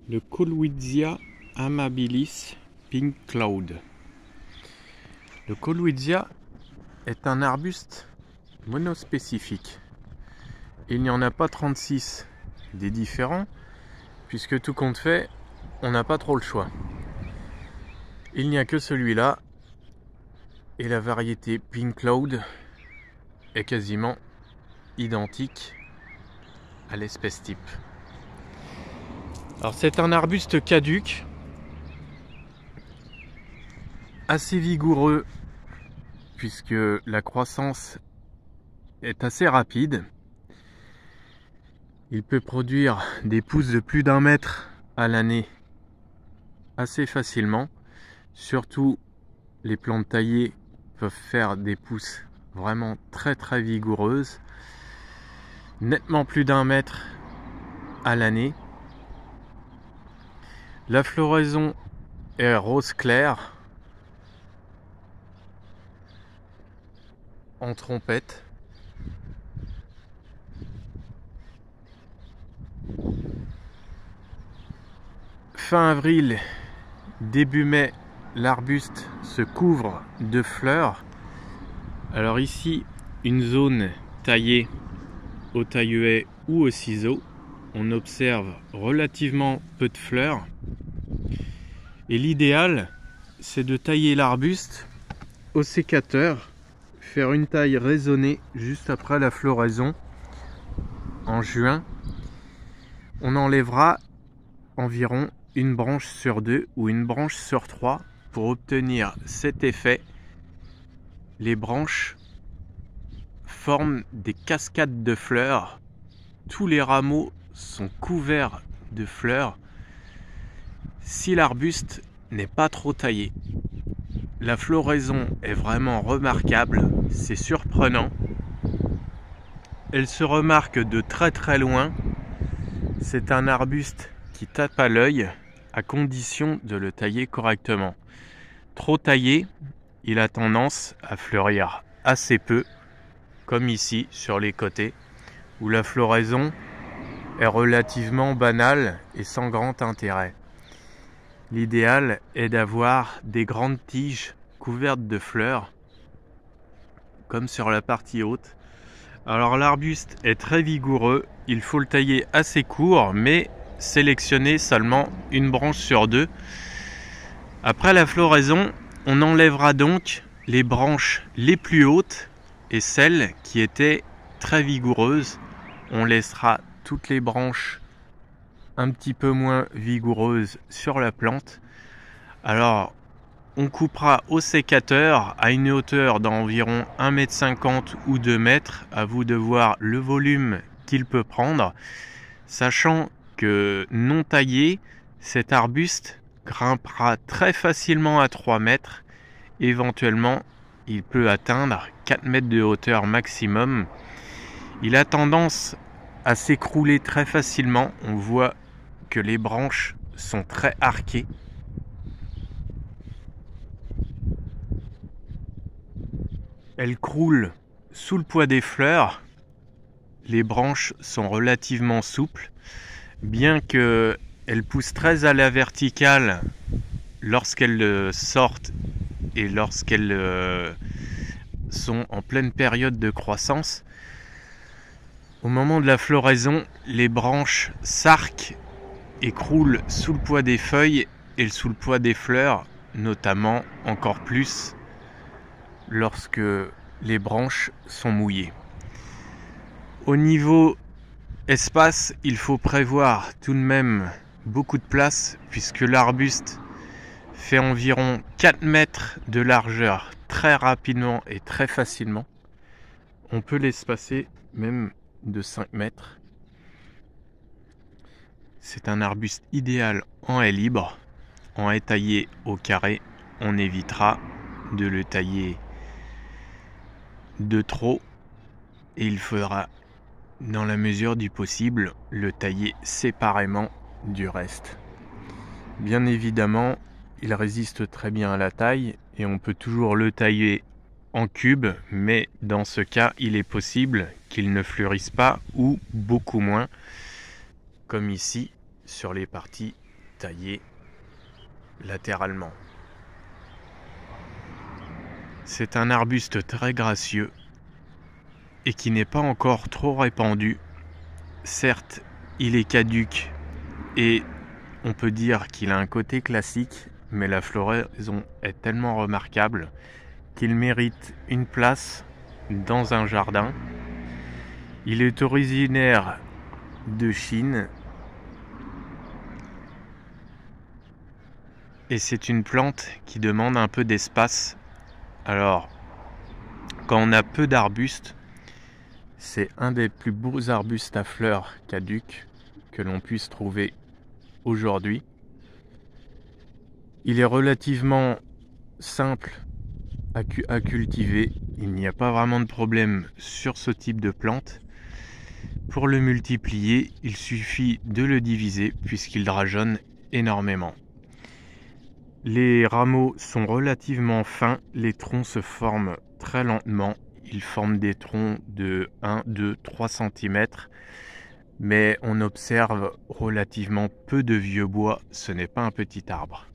Le Colwitsia amabilis Pink Cloud. Le Colwitsia est un arbuste monospécifique. Il n'y en a pas 36 des différents, puisque tout compte fait, on n'a pas trop le choix. Il n'y a que celui-là, et la variété Pink Cloud est quasiment identique à l'espèce type. Alors c'est un arbuste caduc, assez vigoureux, puisque la croissance est assez rapide. Il peut produire des pousses de plus d'1 mètre à l'année assez facilement. Surtout les plantes taillées peuvent faire des pousses vraiment très vigoureuses, nettement plus d'1 mètre à l'année. La floraison est rose clair, en trompette. Fin avril, début mai, l'arbuste se couvre de fleurs. Alors ici, une zone taillée au taille-haie ou au ciseau. On observe relativement peu de fleurs. Et l'idéal, c'est de tailler l'arbuste au sécateur, faire une taille raisonnée juste après la floraison en juin. On enlèvera environ une branche sur 2 ou une branche sur 3 pour obtenir cet effet. Les branches forment des cascades de fleurs. Tous les rameaux sont couverts de fleurs si l'arbuste n'est pas trop taillé. La floraison est vraiment remarquable, c'est surprenant. Elle se remarque de très loin. C'est un arbuste qui tape à l'œil à condition de le tailler correctement. Trop taillé, il a tendance à fleurir assez peu, comme ici sur les côtés, où la floraison est relativement banale et sans grand intérêt. L'idéal est d'avoir des grandes tiges couvertes de fleurs, comme sur la partie haute. Alors l'arbuste est très vigoureux, il faut le tailler assez court, mais sélectionner seulement une branche sur 2. Après la floraison, on enlèvera donc les branches les plus hautes et celles qui étaient très vigoureuses. On laissera toutes les branches un petit peu moins vigoureuses sur la plante. Alors on coupera au sécateur à une hauteur d'environ 1,50 m ou 2 mètres, à vous de voir le volume qu'il peut prendre, sachant que non taillé, cet arbuste grimpera très facilement à 3 mètres, éventuellement il peut atteindre 4 mètres de hauteur maximum. Il a tendance à s'écrouler très facilement, on voit que les branches sont très arquées. Elle croule sous le poids des fleurs. Les branches sont relativement souples, bien qu'elles poussent très à la verticale lorsqu'elles sortent et lorsqu'elles sont en pleine période de croissance. Au moment de la floraison, les branches s'arquent et croulent sous le poids des feuilles et sous le poids des fleurs, notamment encore plus lorsque les branches sont mouillées. Au niveau espace, il faut prévoir tout de même beaucoup de place, puisque l'arbuste fait environ 4 mètres de largeur très rapidement et très facilement. On peut l'espacer même de 5 mètres. C'est un arbuste idéal en haie libre. En haie taillée au carré, on évitera de le tailler de trop et il faudra, dans la mesure du possible, le tailler séparément du reste. Bien évidemment, il résiste très bien à la taille et on peut toujours le tailler en cube, mais dans ce cas, il est possible qu'il ne fleurisse pas ou beaucoup moins, comme ici sur les parties taillé latéralement. C'est un arbuste très gracieux et qui n'est pas encore trop répandu. Certes, il est caduc et on peut dire qu'il a un côté classique, mais la floraison est tellement remarquable qu'il mérite une place dans un jardin. Il est originaire de Chine et c'est une plante qui demande un peu d'espace. Alors, quand on a peu d'arbustes, c'est un des plus beaux arbustes à fleurs caduques que l'on puisse trouver aujourd'hui. Il est relativement simple à cultiver. Il n'y a pas vraiment de problème sur ce type de plante. Pour le multiplier, il suffit de le diviser puisqu'il drageonne énormément. Les rameaux sont relativement fins, les troncs se forment très lentement. Ils forment des troncs de 1, 2, 3 cm, mais on observe relativement peu de vieux bois, ce n'est pas un petit arbre.